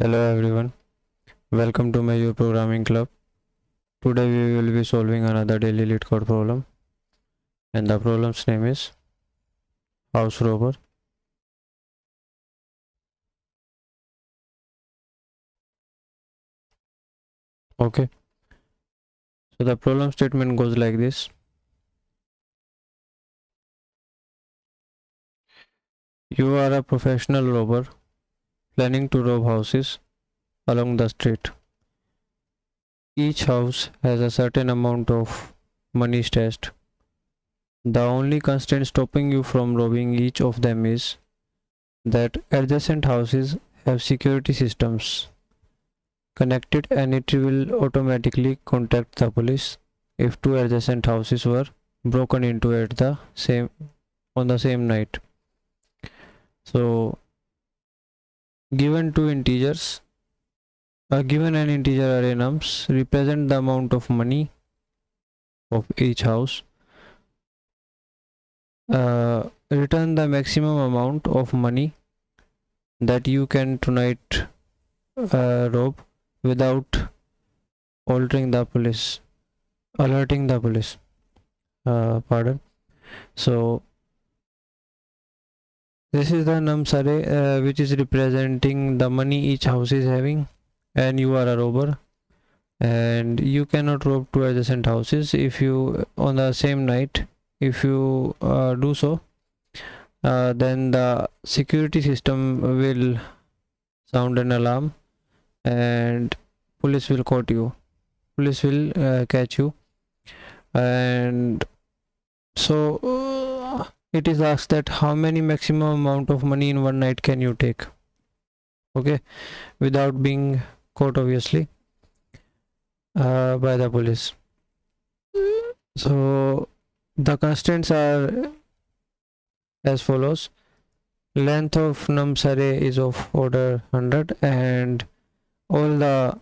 Hello everyone, welcome to my programming club. Today we will be solving another daily Leetcode problem, and the problem's name is house robber. Okay, so the problem statement goes like this. You are a professional robber planning to rob houses along the street. Each house has a certain amount of money stashed. The only constraint stopping you from robbing each of them is that adjacent houses have security systems connected, and it will automatically contact the police if two adjacent houses were broken into at the same on the same night. So given two integers, given an integer array nums represent the amount of money of each house. Return the maximum amount of money that you can tonight rob without altering the police, alerting the police. Pardon. So this is the nums array which is representing the money each house is having, and you are a robber and you cannot rob two adjacent houses if you on the same night. If you do so, then the security system will sound an alarm and police will catch you. And so it is asked that how many maximum amount of money in one night can you take, okay, without being caught, obviously, by the police. So the constraints are as follows. Length of nums array is of order 100, and all the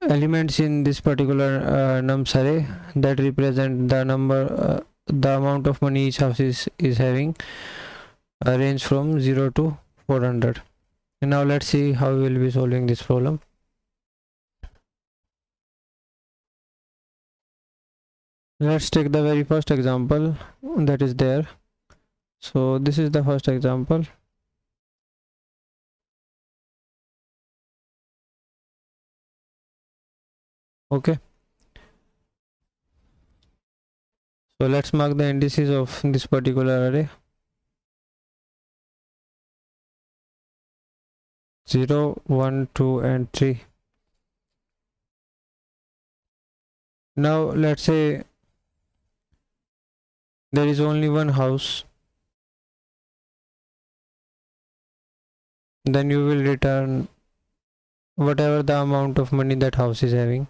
elements in this particular nums array that represent the number, the amount of money each house is having, range from 0 to 400. And now let's see how we will be solving this problem. Let's take the very first example that is there. So this is the first example. Okay, so let's mark the indices of this particular array. 0, 1, 2 and 3. Now let's say there is only one house, then you will return whatever the amount of money that house is having.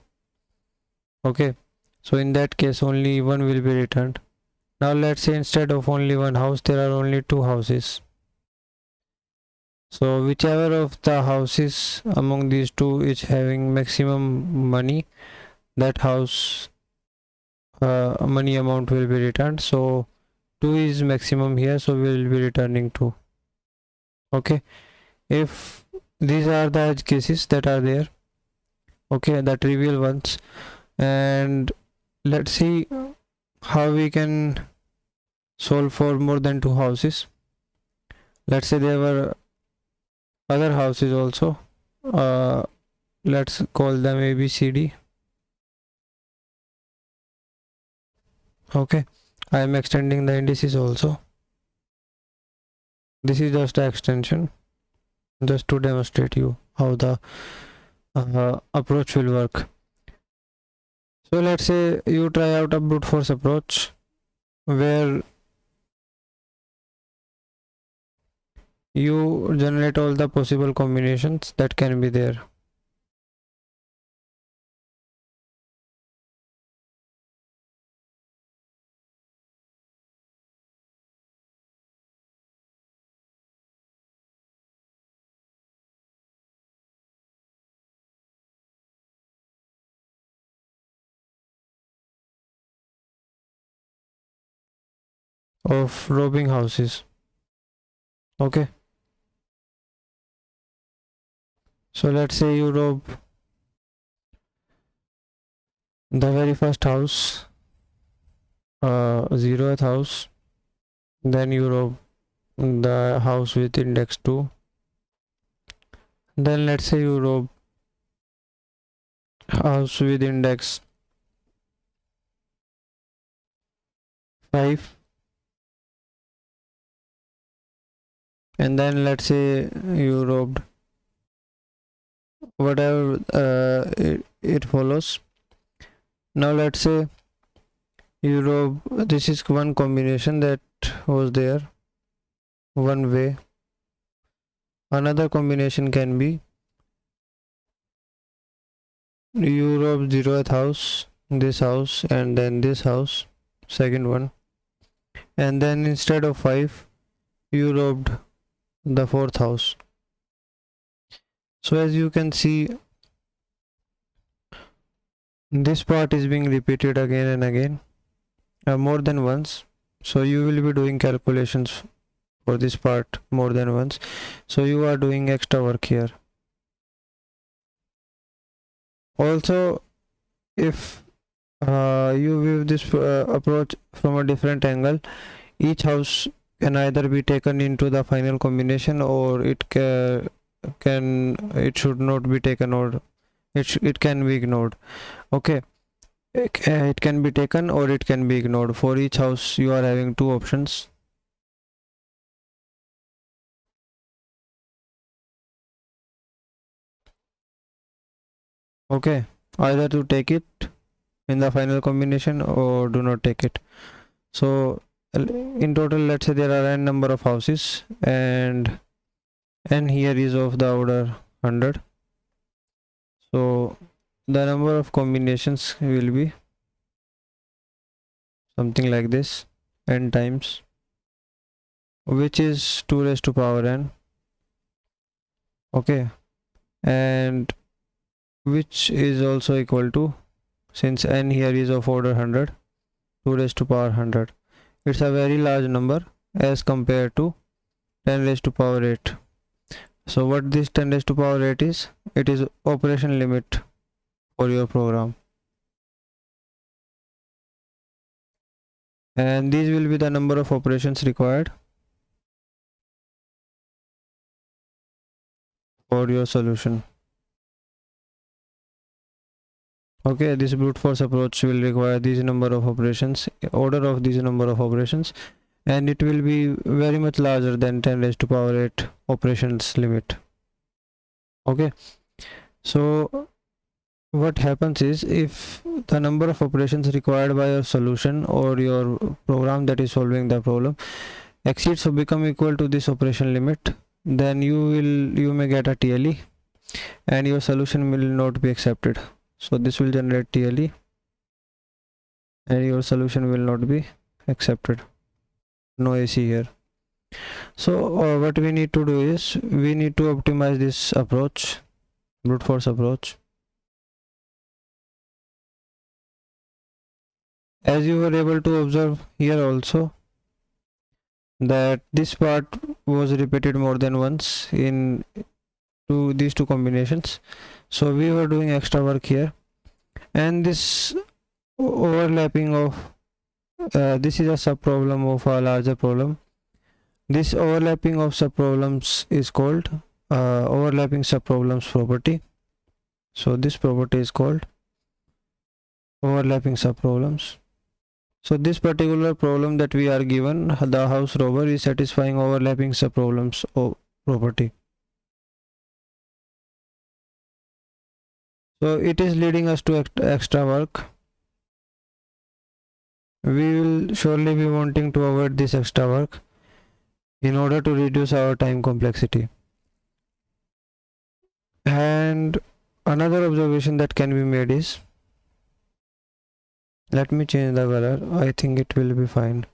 Okay, so in that case only one will be returned. Now let's say instead of only one house there are only two houses. So whichever of the houses among these two is having maximum money, that house money amount will be returned. So 2 is maximum here, so we will be returning 2. Okay, if these are the edge cases that are there, okay, the trivial ones. And let's see how we can solve for more than two houses. Let's say there were other houses also. Let's call them A, B, C, D. Okay, I am extending the indices also. This is just an extension, just to demonstrate you how the approach will work. So let's say you try out a brute force approach where you generate all the possible combinations that can be there. Of robbing houses. Okay, So let's say you rob the very first house, 0th house, then you rob the house with index 2, then let's say you rob house with index 5, and then let's say you robbed whatever it follows. Now let's say you rob, this is one combination that was there one way. Another combination can be you rob 0th house, this house, and then this house, second one, and then instead of 5 you robbed the 4th house. So as you can see, this part is being repeated again and again, more than once. So you will be doing calculations for this part more than once, so you are doing extra work here. Also, if you view this approach from a different angle, each house can either be taken into the final combination, or it should not be taken, or it can be ignored. Okay, it can be taken or it can be ignored. For each house you are having two options. Okay, either to take it in the final combination or do not take it. So in total, let's say there are n number of houses, and n here is of the order 100. So the number of combinations will be something like this, n times, which is 2 raised to power n. Okay, and which is also equal to, since n here is of order 100, 2 raised to power 100. It's a very large number as compared to 10 raised to power 8. So what this 10 raised to power 8 is? It is operation limit for your program, and these will be the number of operations required for your solution. Okay, this brute force approach will require these number of operations, order of these number of operations, and it will be very much larger than 10 raised to power 8 operations limit. Okay, so what happens is, if the number of operations required by your solution or your program that is solving the problem exceeds or become equal to this operation limit, then you may get a TLE and your solution will not be accepted. So this will generate TLE and your solution will not be accepted. No AC here. So what we need to do is, we need to optimize this approach, brute force approach. As you were able to observe here also, that this part was repeated more than once in these two combinations. So we were doing extra work here, and this overlapping of this is a subproblem of a larger problem. This overlapping of subproblems is called overlapping subproblems property. So this property is called overlapping subproblems. So this particular problem that we are given, the house robber, is satisfying overlapping subproblems property. So it is leading us to extra work. We will surely be wanting to avoid this extra work in order to reduce our time complexity. And another observation that can be made is, let me change the color, I think it will be fine.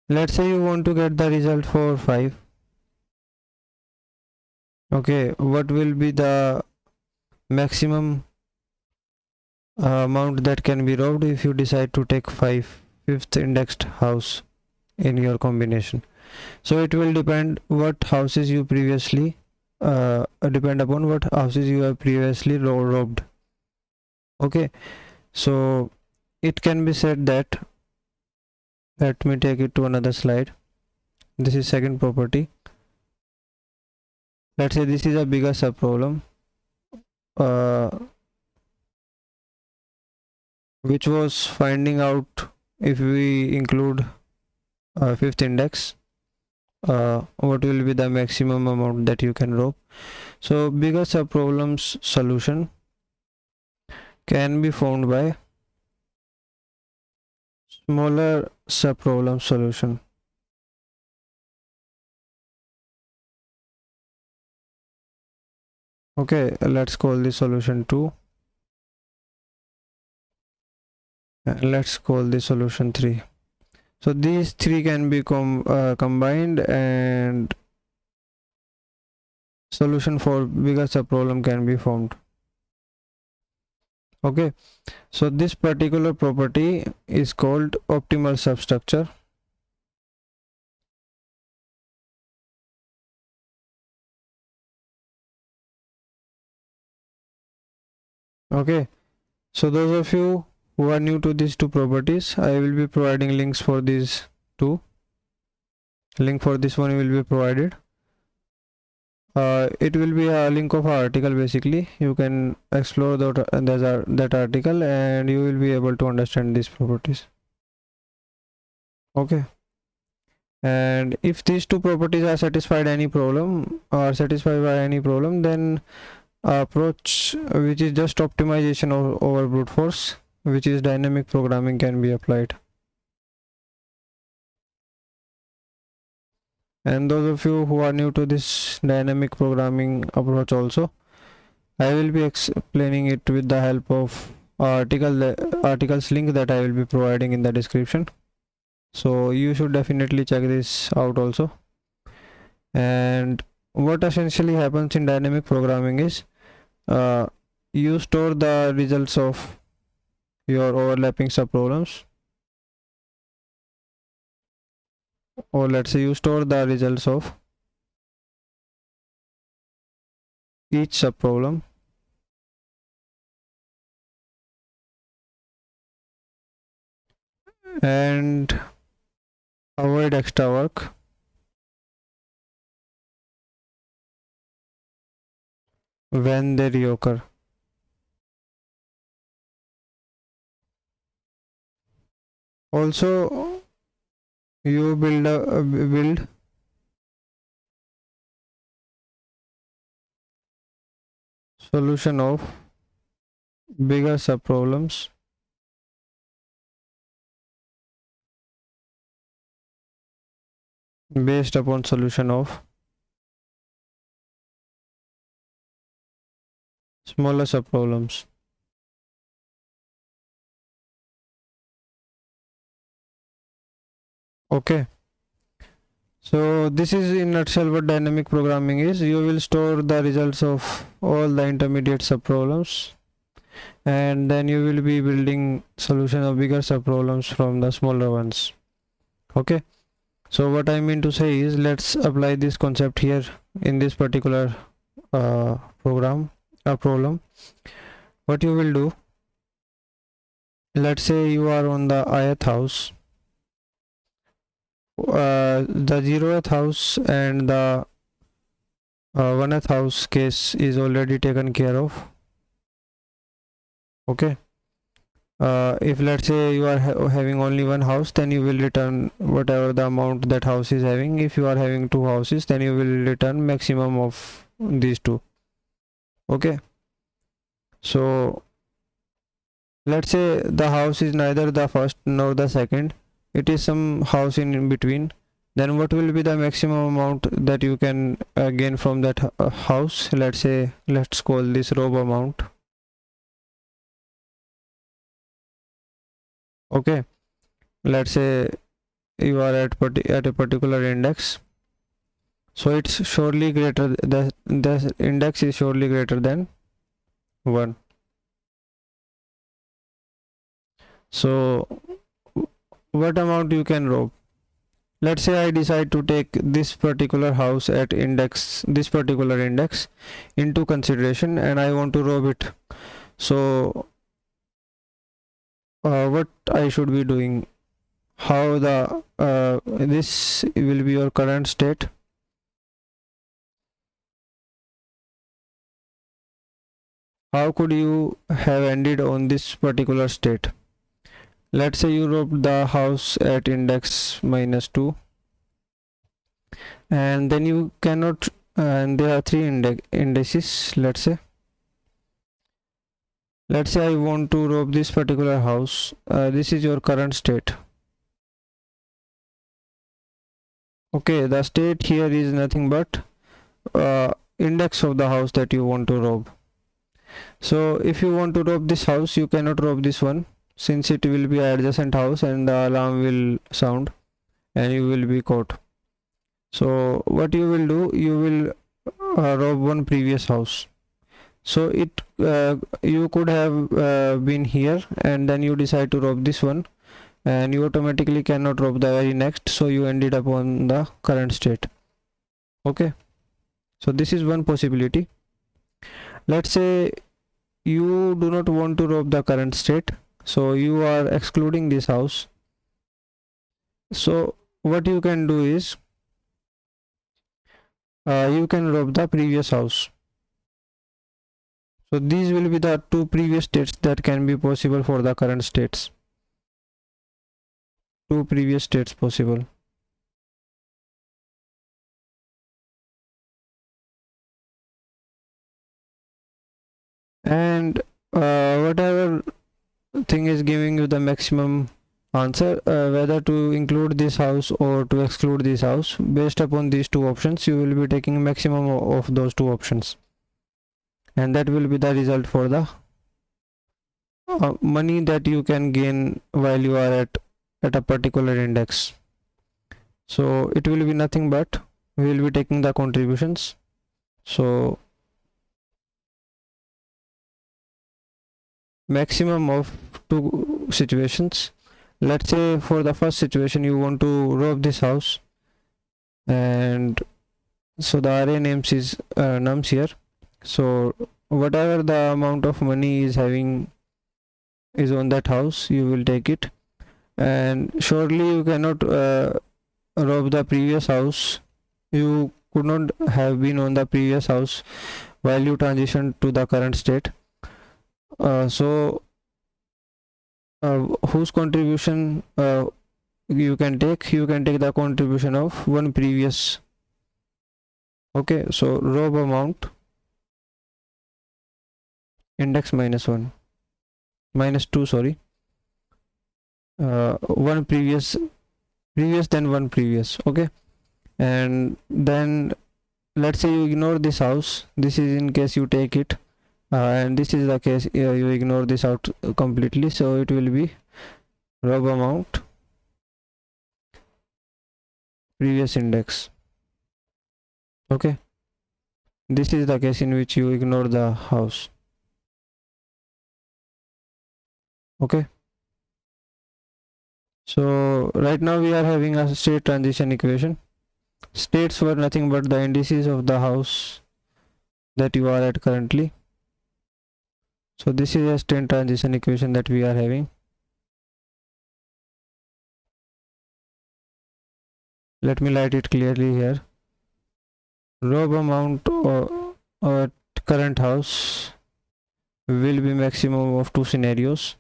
Let's say you want to get the result for 5. Okay, what will be the maximum amount that can be robbed if you decide to take 5th indexed house in your combination? So it will depend what houses you previously depend upon what houses you have previously robbed. Okay, so it can be said that, let me take it to another slide. This is second property. Let's say this is a bigger subproblem uh, which was finding out if we include fifth index, what will be the maximum amount that you can rob. So bigger subproblems solution can be found by smaller subproblem solution. Okay, let's call this solution 2 and let's call this solution 3. So these three can be combined and solution for bigger subproblem can be formed. Okay, so this particular property is called optimal substructure. Okay, so those of you who are new to these two properties, I will be providing links for these two. Link for this one will be provided. It will be a link of an article. Basically you can explore that article and you will be able to understand these properties. Okay, and if these two properties are satisfied any problem or satisfied by any problem, then approach which is just optimization over brute force, which is dynamic programming, can be applied. And those of you who are new to this dynamic programming approach also, I will be explaining it with the help of articles link that I will be providing in the description. So you should definitely check this out also. And what essentially happens in dynamic programming is you store the results of your overlapping subproblems, or let's say you store the results of each subproblem and avoid extra work when they reoccur. Also you build solution of bigger subproblems based upon solution of smaller subproblems. Okay, so this is in nutshell what dynamic programming is. You will store the results of all the intermediate subproblems and then you will be building solution of bigger subproblems from the smaller ones. Okay, so what I mean to say is, let's apply this concept here in this particular problem. What you will do, let's say you are on the ith house, the 0th house and the 1th house case is already taken care of. Okay, if let's say you are having only one house, then you will return whatever the amount that house is having. If you are having two houses, then you will return maximum of these two. Okay, so let's say the house is neither the first nor the second, it is some house in between. Then what will be the maximum amount that you can gain from that house? Let's call this rob amount. Okay, let's say you are at a particular index, so it's surely greater, the index is surely greater than 1. So what amount you can rob? let's say I decide to take this particular house at this particular index into consideration, and I want to rob it. So what I should be doing, how the this will be your current state. How could you have ended on this particular state? Let's say you robbed the house at index -2, and then you cannot, and there are three indices. Let's say I want to rob this particular house. This is your current state. Okay, the state here is nothing but index of the house that you want to rob. So if you want to rob this house, you cannot rob this one, since it will be adjacent house and the alarm will sound and you will be caught. So what you will do, you will rob one previous house. So it you could have been here, and then you decide to rob this one, and you automatically cannot rob the very next, so you ended up on the current state. Okay, so this is one possibility. Let's say you do not want to rob the current state, so you are excluding this house. So what you can do is you can rob the previous house. So these will be the two previous states that can be possible for the current states. Two previous states possible. And whatever thing is giving you the maximum answer, whether to include this house or to exclude this house, based upon these two options, you will be taking maximum of those two options, and that will be the result for the money that you can gain while you are at a particular index. So it will be nothing but we will be taking the contributions. So maximum of two situations. Let's say for the first situation you want to rob this house, and so the array names is nums here. So whatever the amount of money is having is on that house, you will take it, and surely you cannot rob the previous house. You could not have been on the previous house while you transition to the current state. So whose contribution you can take the contribution of one previous. Okay, so rob amount index -2, sorry, one previous then one previous. Okay, and then let's say you ignore this house. This is in case you take it, and this is the case you ignore this out completely, so it will be rob amount previous index. Okay, this is the case in which you ignore the house. Okay, so right now we are having a state transition equation. States were nothing but the indices of the house that you are at currently. So this is a state transition equation that we are having. Let me write it clearly here. Rob amount at current house will be maximum of two scenarios.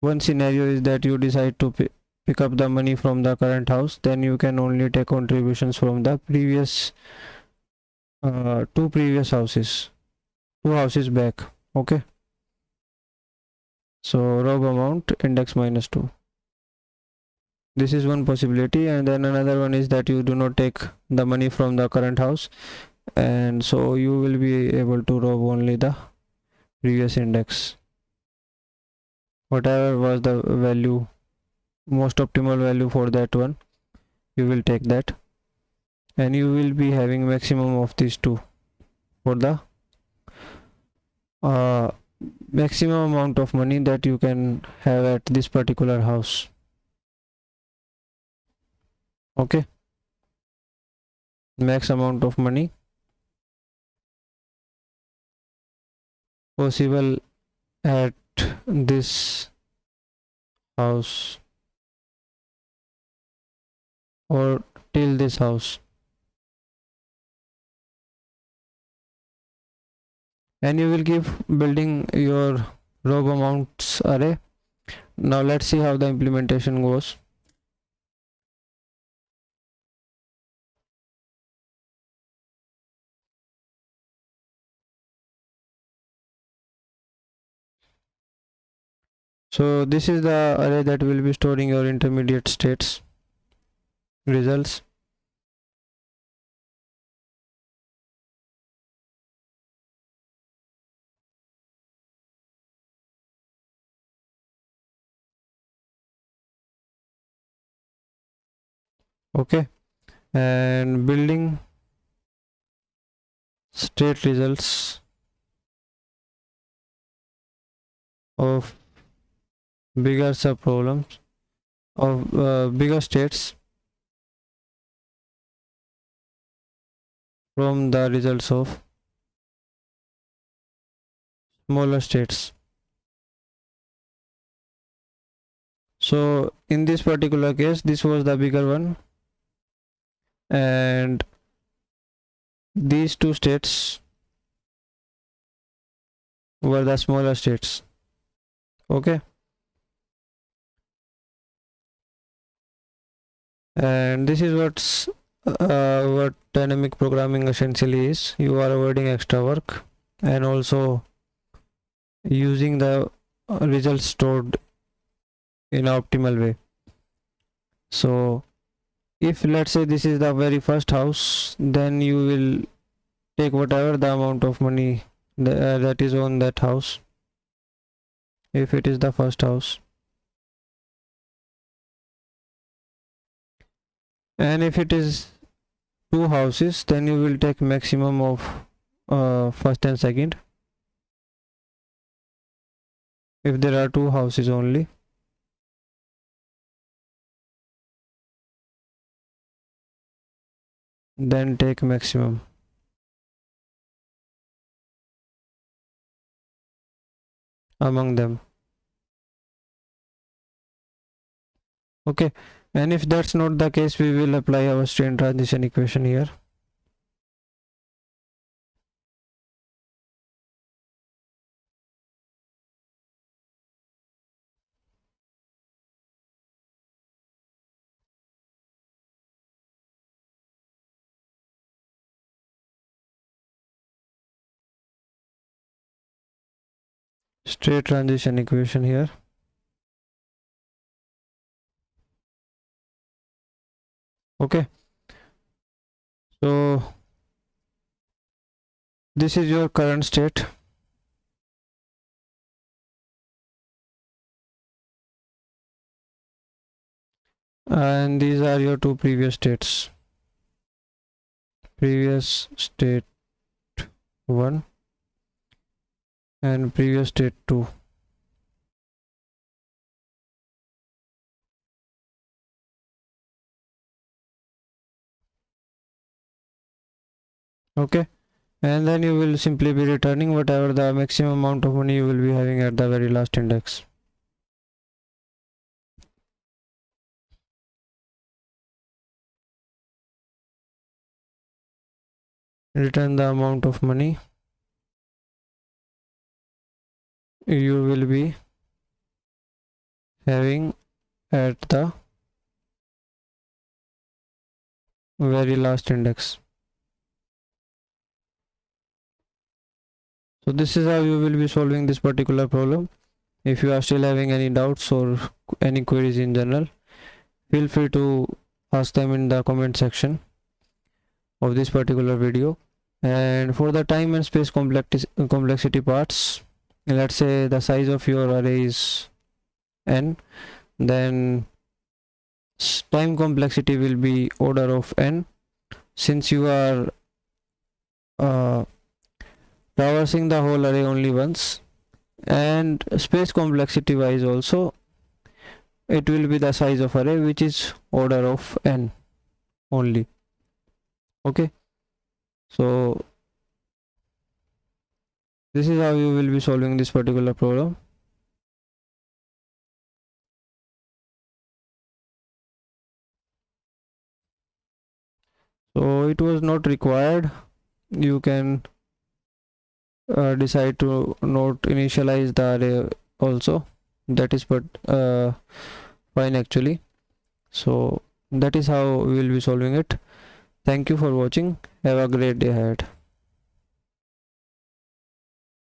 One scenario is that you decide to pick up the money from the current house, then you can only take contributions from the previous two houses back. Okay, so rob amount index -2. This is one possibility, and then another one is that you do not take the money from the current house, and so you will be able to rob only the previous index. Whatever was the value, most optimal value for that one, you will take that, and you will be having maximum of these two for the maximum amount of money that you can have at this particular house. Okay, max amount of money possible at this house or till this house, and you will give building your row amounts array. Now let's see how the implementation goes. So this is the array that will be storing your intermediate states results. Okay, and building state results of bigger subproblems of bigger states from the results of smaller states. So in this particular case, this was the bigger one, and these two states were the smaller states. Okay, and this is what dynamic programming essentially is. You are avoiding extra work and also using the results stored in an optimal way. So if let's say this is the very first house, then you will take whatever the amount of money that is on that house, if it is the first house, and if it is two houses, then you will take maximum of first and second, if there are two houses only. Then take maximum among them. Okay, and if that's not the case, we will apply our strain transition equation here. Straight transition equation here. Okay, so this is your current state, and these are your two previous states, previous state 1 and previous state 2. Okay, and then you will simply be returning whatever the maximum amount of money you will be having at the very last index. Return the amount of money you will be having at the very last index. So this is how you will be solving this particular problem. If you are still having any doubts or any queries in general, feel free to ask them in the comment section of this particular video. And for the time and space complexity parts, let's say the size of your array is n, then time complexity will be order of n, since you are traversing the whole array only once. And space complexity wise also, it will be the size of array, which is order of n. only. Okay, so this is how you will be solving this particular problem. So it was not required. You can decide to not initialize the array also. That is but fine actually. So that is how we will be solving it. Thank you for watching. Have a great day ahead.